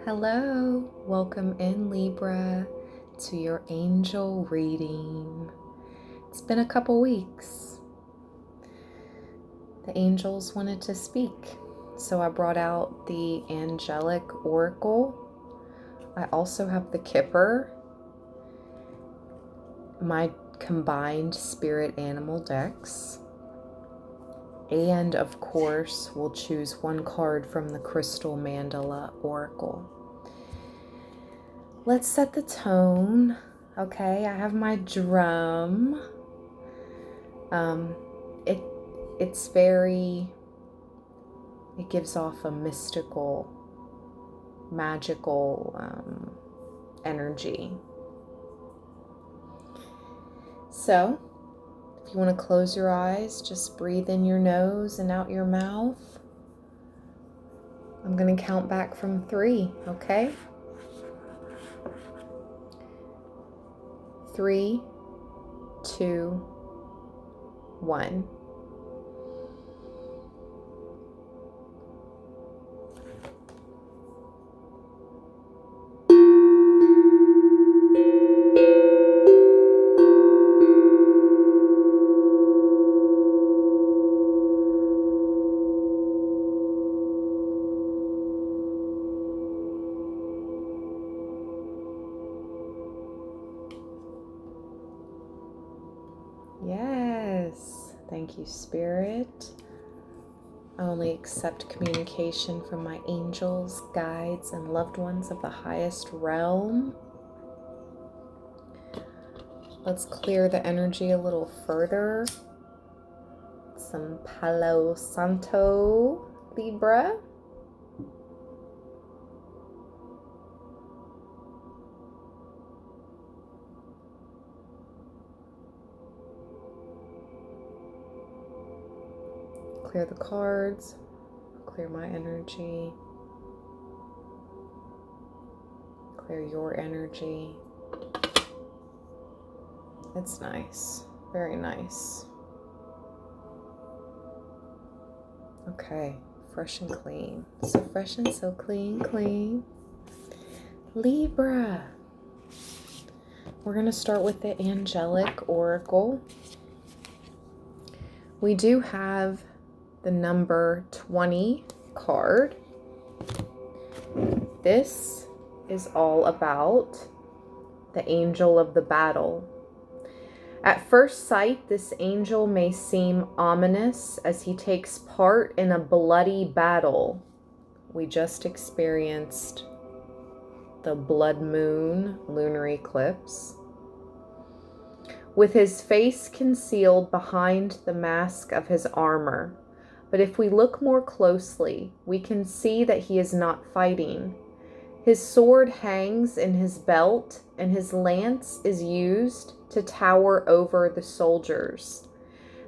Hello, welcome in Libra to your angel reading. It's been a couple weeks. The angels wanted to speak, so I brought out the angelic oracle. I also have the Kipper, my combined spirit animal decks, and of course we'll choose one card from the crystal mandala oracle. Let's set the tone. Okay, I have my drum. It gives off a mystical, magical energy. So, if you want to close your eyes, just breathe in your nose and out your mouth. I'm going to count back from 3, okay? 3, 2, 1. Yes, thank you, Spirit. I only accept communication from my angels, guides, and loved ones of the highest realm. Let's clear the energy a little further. Some Palo Santo, Libra. Clear the cards, clear my energy, clear your energy. It's nice, very nice. Okay, fresh and clean. So fresh and so clean. Libra. We're going to start with the angelic oracle. We do have the number 20 card. This is all about the angel of the battle. At first sight, this angel may seem ominous as he takes part in a bloody battle. We just experienced the blood moon lunar eclipse, with his face concealed behind the mask of his armor. But if we look more closely, we can see that he is not fighting. His sword hangs in his belt, and his lance is used to tower over the soldiers.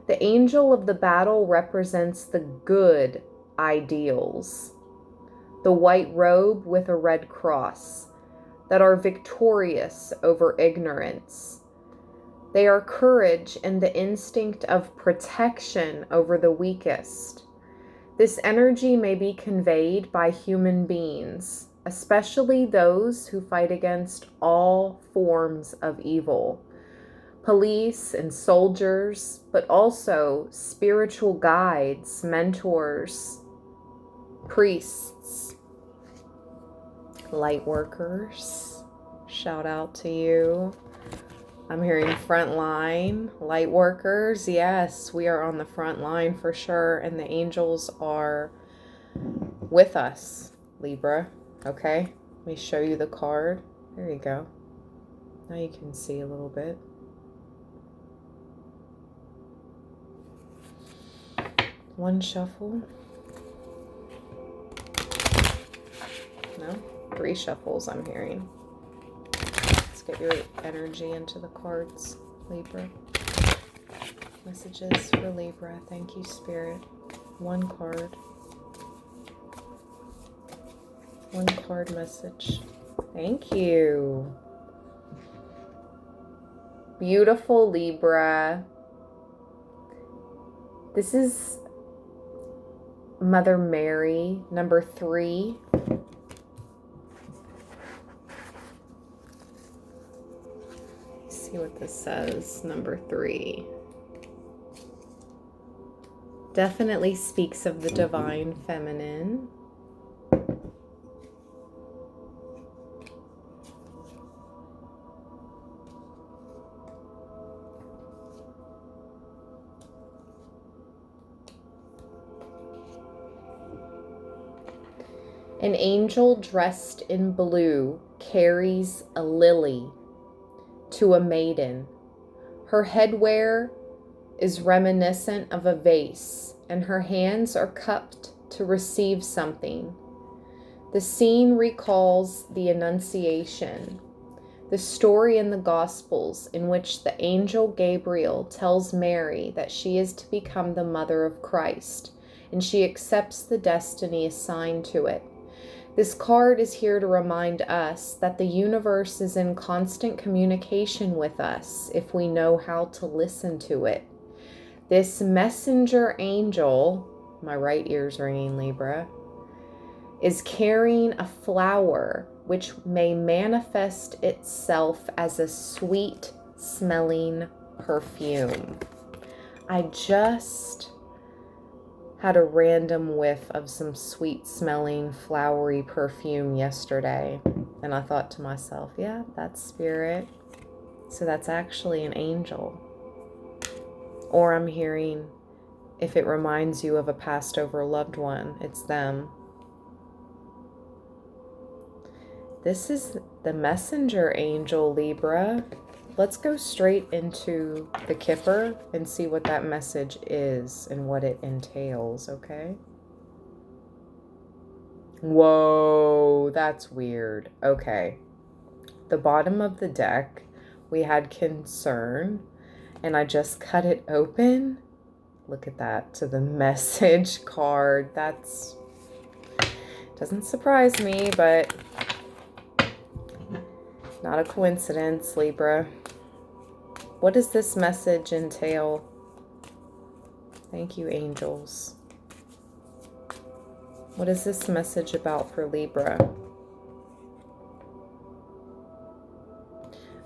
The angel of the battle represents the good ideals, the white robe with a red cross, that are victorious over ignorance. They are courage and the instinct of protection over the weakest. This energy may be conveyed by human beings, especially those who fight against all forms of evil. Police and soldiers, but also spiritual guides, mentors, priests, light workers. Shout out to you. I'm hearing front line, light workers. Yes, we are on the front line for sure. And the angels are with us, Libra. Okay, let me show you the card. There you go. Now you can see a little bit. One shuffle. No, 3 shuffles I'm hearing. Get your energy into the cards, Libra. Messages for Libra. Thank you, Spirit. 1 card. 1 card message. Thank you. Beautiful Libra. This is Mother Mary, number 3. see what this says. Number 3. Definitely speaks of the divine feminine. An angel dressed in blue carries a lily to a maiden. Her headwear is reminiscent of a vase, and her hands are cupped to receive something. The scene recalls the Annunciation, the story in the Gospels in which the angel Gabriel tells Mary that she is to become the mother of Christ, and she accepts the destiny assigned to it. This card is here to remind us that the universe is in constant communication with us if we know how to listen to it. This messenger angel, my right ear's ringing, Libra, is carrying a flower which may manifest itself as a sweet smelling perfume. I just had a random whiff of some sweet smelling flowery perfume yesterday, and I thought to myself, yeah, that's spirit. So that's actually an angel. Or I'm hearing, if it reminds you of a passed over loved one, it's them. This is the messenger angel, Libra. Let's go straight into the Kipper and see what that message is and what it entails, okay? Whoa, that's weird. Okay. The bottom of the deck, we had concern, and I just cut it open. Look at that, to the message card. That's, doesn't surprise me, but not a coincidence, Libra. What does this message entail? Thank you, angels. What is this message about for Libra?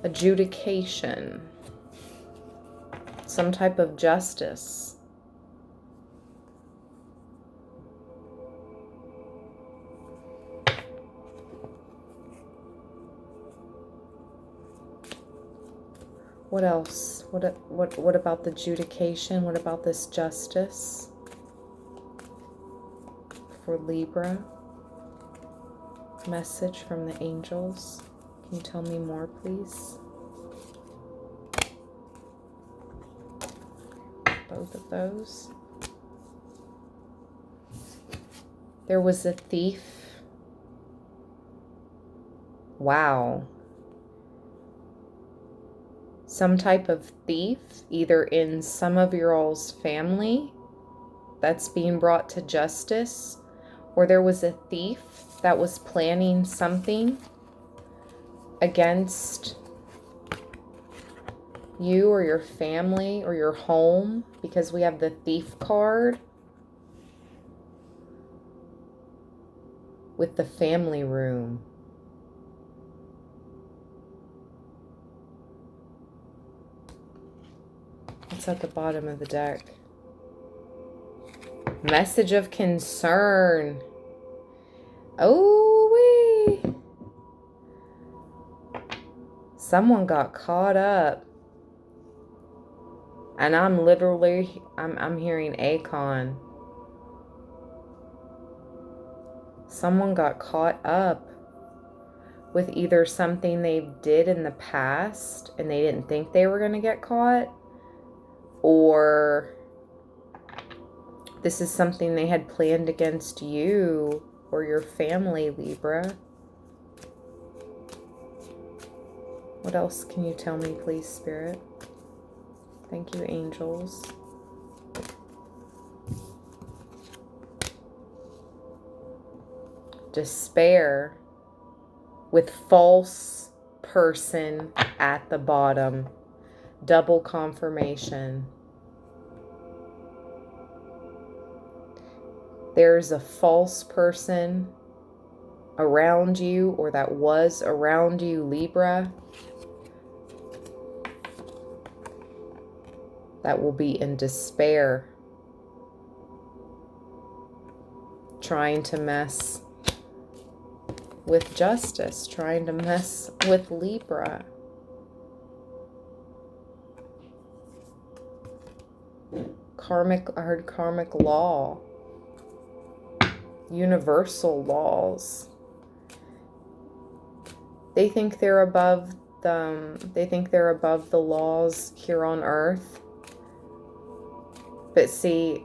Adjudication. Some type of justice. What else? What about the adjudication? What about this justice for Libra? Message from the angels. Can you tell me more, please? Both of those. There was a thief. Wow. Some type of thief, either in some of your all's family that's being brought to justice, or there was a thief that was planning something against you or your family or your home, because we have the thief card with the family room. What's at the bottom of the deck? Message of concern. Oh, wee. Someone got caught up. And I'm literally, I'm hearing Akon. Someone got caught up with either something they did in the past and they didn't think they were going to get caught, or this is something they had planned against you or your family, Libra. What else can you tell me, please, Spirit? Thank you, angels. Despair with false person at the bottom. Double confirmation. There's a false person around you, or that was around you, Libra. that will be in despair, trying to mess with justice, trying to mess with Libra. I heard karmic law, universal laws. They think they're above the laws here on earth. But see,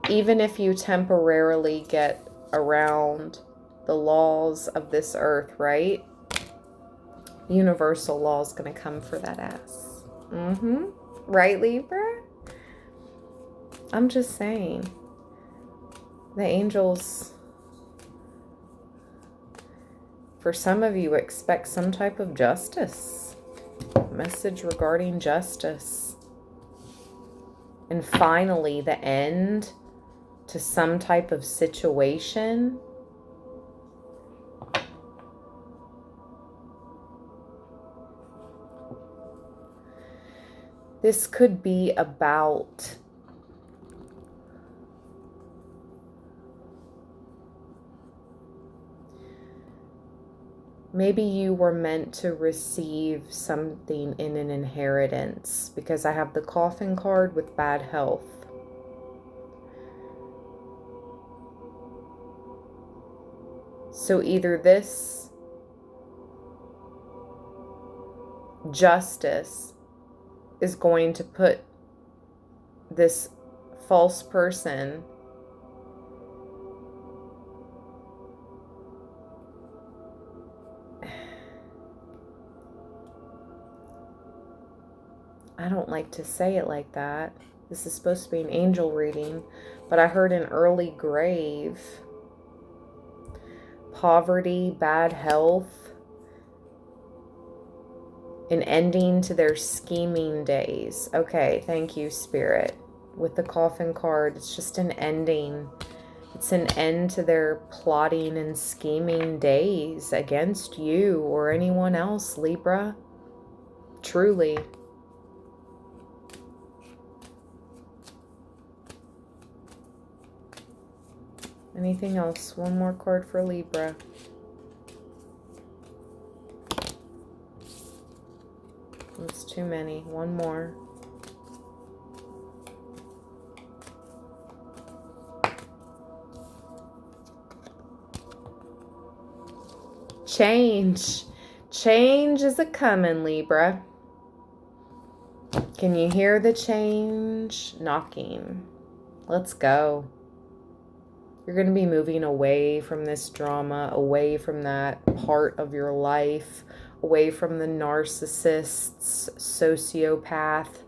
even if you temporarily get around the laws of this earth, right? Universal law is going to come for that ass. Right, Libra? I'm just saying. The angels, for some of you, expect some type of justice. Message regarding justice. And finally, the end to some type of situation. This could be about maybe you were meant to receive something in an inheritance, because I have the Coffin card with bad health. So either this justice is going to put this false person I don't like to say it like that. This is supposed to be an angel reading, but I heard an early grave, poverty, bad health, an ending to their scheming days. Okay, thank you, Spirit. With the Coffin card, it's just an ending. It's an end to their plotting and scheming days against you or anyone else, Libra. Truly. Anything else? One more card for Libra. That's too many. One more. Change. Change is a-coming, Libra. Can you hear the change knocking? Let's go. You're going to be moving away from this drama, away from that part of your life, away from the narcissists, sociopath,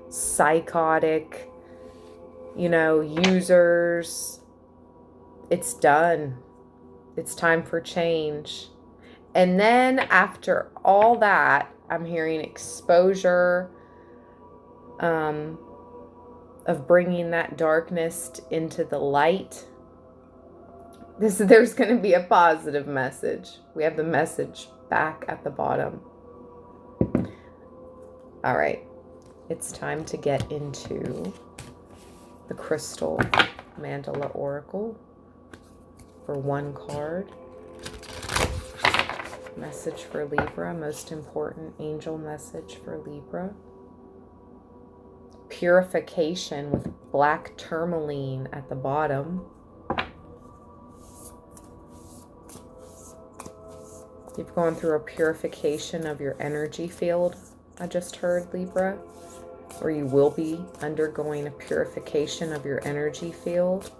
psychotic, users. It's done. It's time for change. And then after all that, I'm hearing exposure of bringing that darkness into the light. There's going to be a positive message. We have the message back at the bottom. All right. It's time to get into the Crystal Mandala Oracle for one card. Message for Libra. Most important angel message for Libra. Purification with black tourmaline at the bottom. You've gone through a purification of your energy field, I just heard, Libra. Or you will be undergoing a purification of your energy field.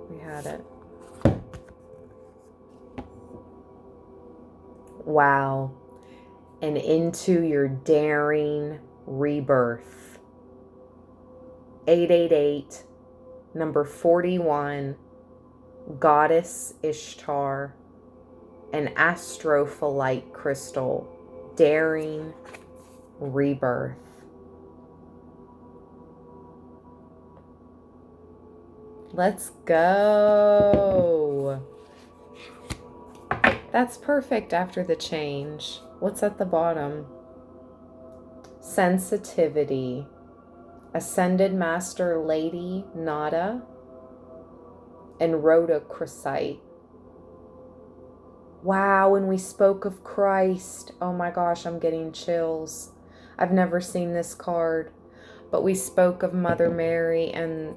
We had it. Wow. And into your daring rebirth. 888, number 41, Goddess Ishtar, an astrophyllite crystal, daring rebirth. Let's go. That's perfect after the change. What's at the bottom? Sensitivity. Ascended Master Lady Nada and Rhodochrosite. Wow, when we spoke of Christ, oh my gosh, I'm getting chills. I've never seen this card, but we spoke of Mother Mary and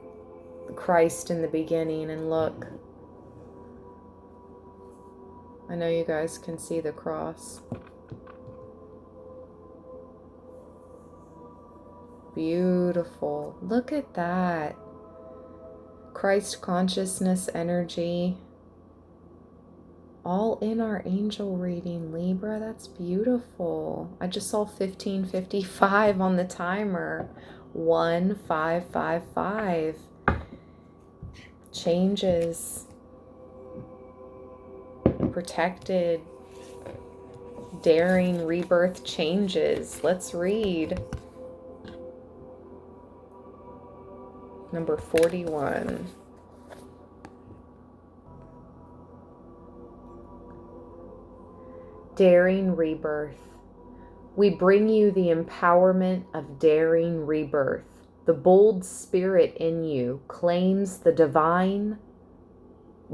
Christ in the beginning, and look, I know you guys can see the cross. Beautiful. Look at that. Christ consciousness energy. All in our angel reading, Libra. That's beautiful. I just saw 1555 on the timer. 1555. Changes. Protected. Daring rebirth changes. Let's read. Number 41. Daring rebirth. We bring you the empowerment of daring rebirth. The bold spirit in you claims the divine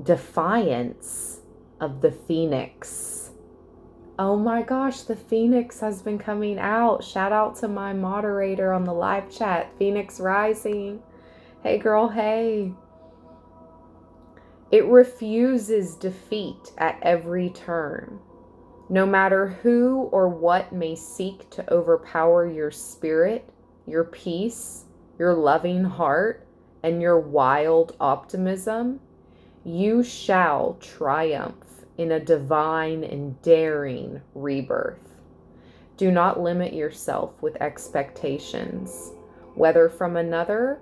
defiance of the phoenix. Oh my gosh, the phoenix has been coming out. Shout out to my moderator on the live chat, Phoenix Rising. Hey girl, hey. It refuses defeat at every turn. No matter who or what may seek to overpower your spirit, your peace, your loving heart, and your wild optimism, you shall triumph in a divine and daring rebirth. Do not limit yourself with expectations, whether from another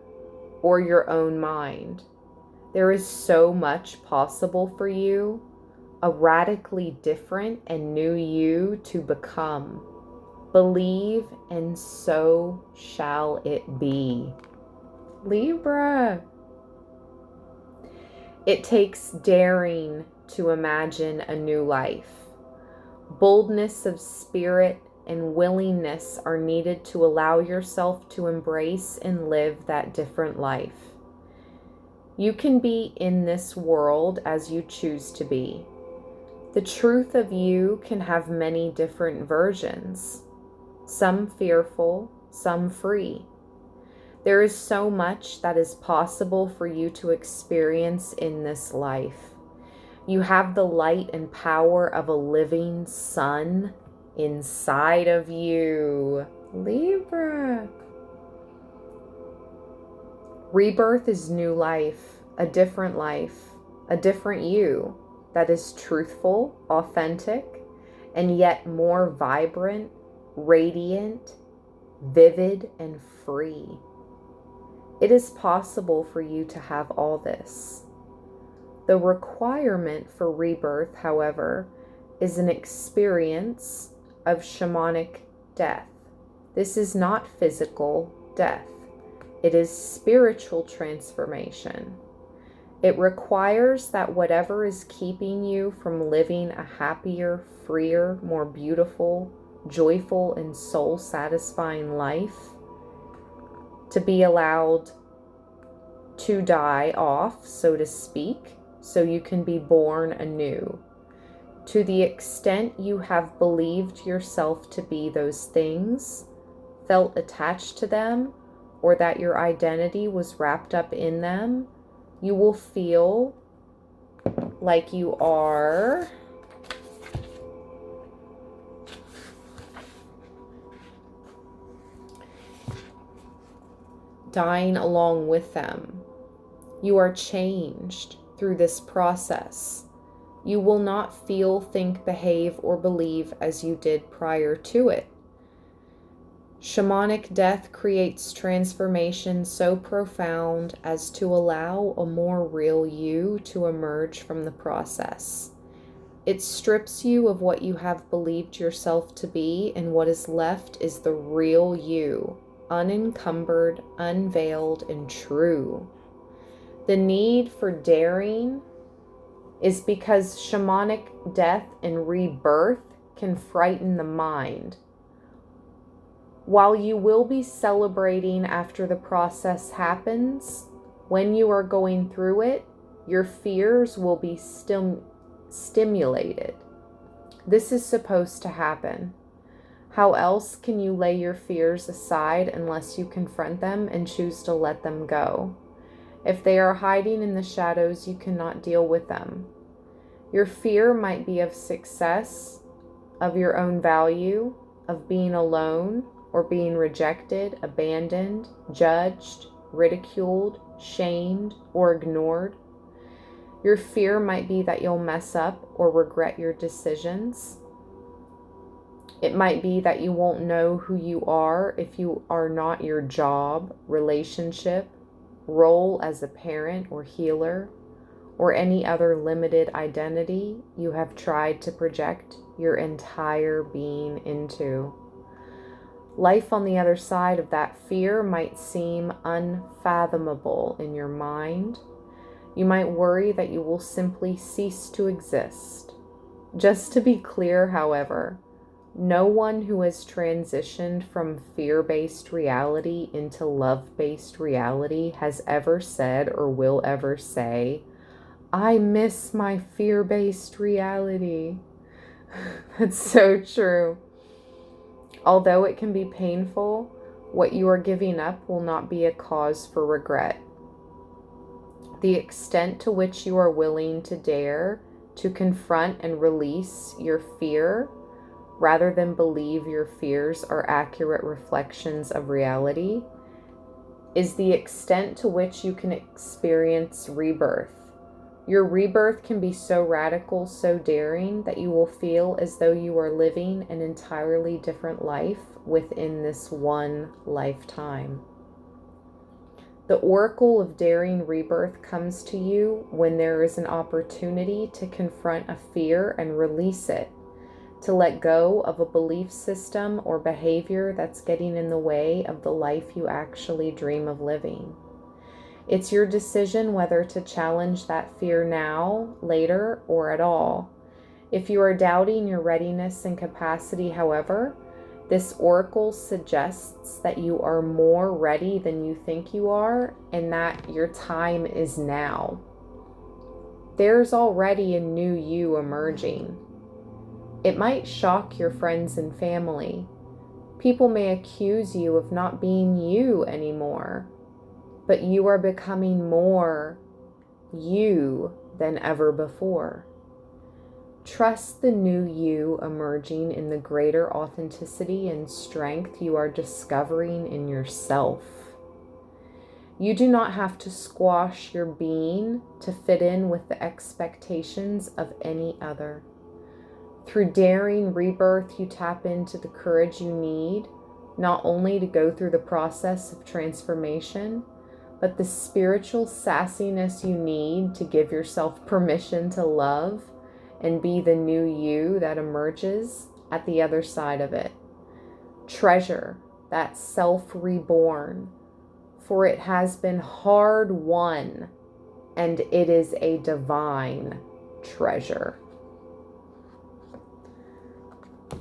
or your own mind. There is so much possible for you, a radically different and new you to become. Believe, and so shall it be. Libra. It takes daring to imagine a new life. Boldness of spirit and willingness are needed to allow yourself to embrace and live that different life. You can be in this world as you choose to be. The truth of you can have many different versions, some fearful, some free. There is so much that is possible for you to experience in this life. You have the light and power of a living sun inside of you. Libra. Rebirth is new life, a different you that is truthful, authentic, and yet more vibrant, radiant, vivid, and free. It is possible for you to have all this. The requirement for rebirth, however, is an experience of shamanic death. This is not physical death. It is spiritual transformation. It requires that whatever is keeping you from living a happier, freer, more beautiful, joyful, and soul-satisfying life to be allowed to die off, so to speak, so you can be born anew. To the extent you have believed yourself to be those things, felt attached to them, or that your identity was wrapped up in them, you will feel like you are dying along with them. You are changed through this process. You will not feel, think, behave, or believe as you did prior to it. Shamanic death creates transformation so profound as to allow a more real you to emerge from the process. It strips you of what you have believed yourself to be, and what is left is the real you, unencumbered, unveiled, and true. The need for daring is because shamanic death and rebirth can frighten the mind. While you will be celebrating after the process happens, when you are going through it, your fears will be stimulated. This is supposed to happen. How else can you lay your fears aside unless you confront them and choose to let them go? If they are hiding in the shadows, you cannot deal with them. Your fear might be of success, of your own value, of being alone, or being rejected, abandoned, judged, ridiculed, shamed, or ignored. Your fear might be that you'll mess up or regret your decisions. It might be that you won't know who you are if you are not your job, relationship, role as a parent or healer, or any other limited identity you have tried to project your entire being into. Life on the other side of that fear might seem unfathomable in your mind. You might worry that you will simply cease to exist. Just to be clear, however, no one who has transitioned from fear-based reality into love-based reality has ever said or will ever say, "I miss my fear-based reality." That's so true. Although it can be painful, what you are giving up will not be a cause for regret. The extent to which you are willing to dare to confront and release your fear, rather than believe your fears are accurate reflections of reality, is the extent to which you can experience rebirth. Your rebirth can be so radical, so daring, that you will feel as though you are living an entirely different life within this one lifetime. The oracle of daring rebirth comes to you when there is an opportunity to confront a fear and release it, to let go of a belief system or behavior that's getting in the way of the life you actually dream of living. It's your decision whether to challenge that fear now, later, or at all. If you are doubting your readiness and capacity, however, this oracle suggests that you are more ready than you think you are, and that your time is now. There's already a new you emerging. It might shock your friends and family. People may accuse you of not being you anymore, but you are becoming more you than ever before. Trust the new you emerging in the greater authenticity and strength you are discovering in yourself. You do not have to squash your being to fit in with the expectations of any other. Through daring rebirth, you tap into the courage you need, not only to go through the process of transformation, but the spiritual sassiness you need to give yourself permission to love and be the new you that emerges at the other side of it. Treasure that self reborn, for it has been hard won, and it is a divine treasure.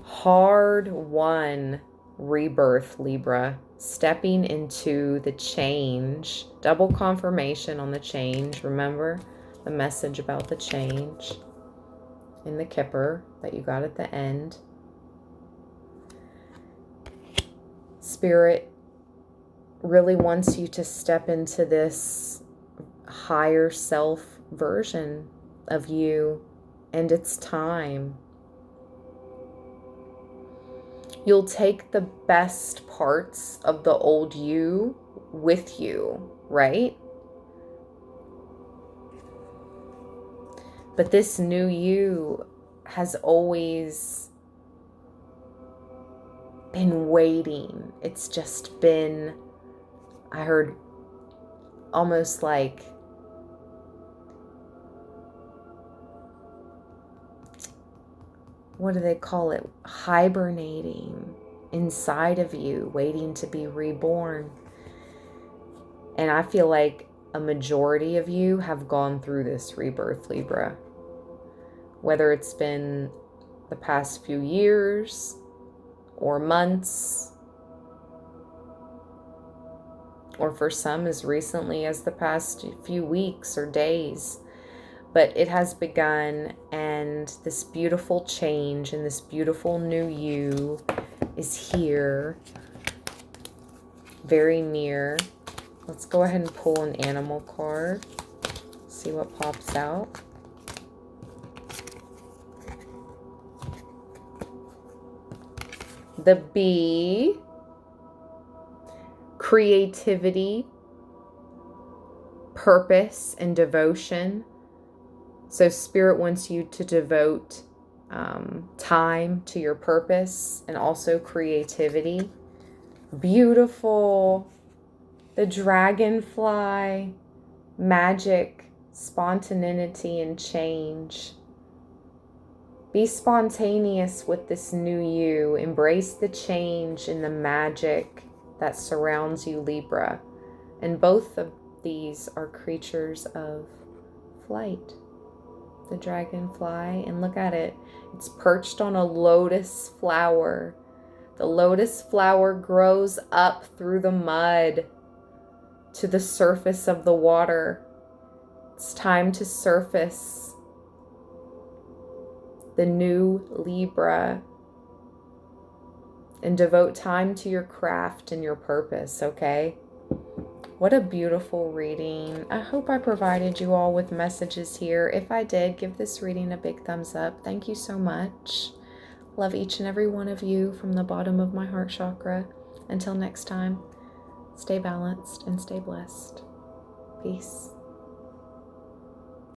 Hard won rebirth, Libra. Stepping into the change. Double confirmation on the change. Remember the message about the change in the Kipper that you got at the end. Spirit really wants you to step into this higher self version of you, and it's time. You'll take the best parts of the old you with you, right? But this new you has always been waiting. It's just been, I heard almost like what do they call it? Hibernating inside of you, waiting to be reborn. And I feel like a majority of you have gone through this rebirth, Libra. whether it's been the past few years or months, or for some as recently as the past few weeks or days. But it has begun, and this beautiful change and this beautiful new you is here, very near. Let's go ahead and pull an animal card, see what pops out. The bee, creativity, purpose, and devotion. So Spirit wants you to devote time to your purpose and also creativity. Beautiful. The dragonfly, magic, spontaneity, and change. Be spontaneous with this new you. Embrace the change and the magic that surrounds you, Libra. And both of these are creatures of flight. The dragonfly, and look at it. It's perched on a lotus flower. The lotus flower grows up through the mud to the surface of the water. It's time to surface. The new Libra, and devote time to your craft and your purpose, okay? What a beautiful reading. I hope I provided you all with messages here. If I did, give this reading a big thumbs up. Thank you so much. Love each and every one of you from the bottom of my heart chakra. Until next time, stay balanced and stay blessed. Peace.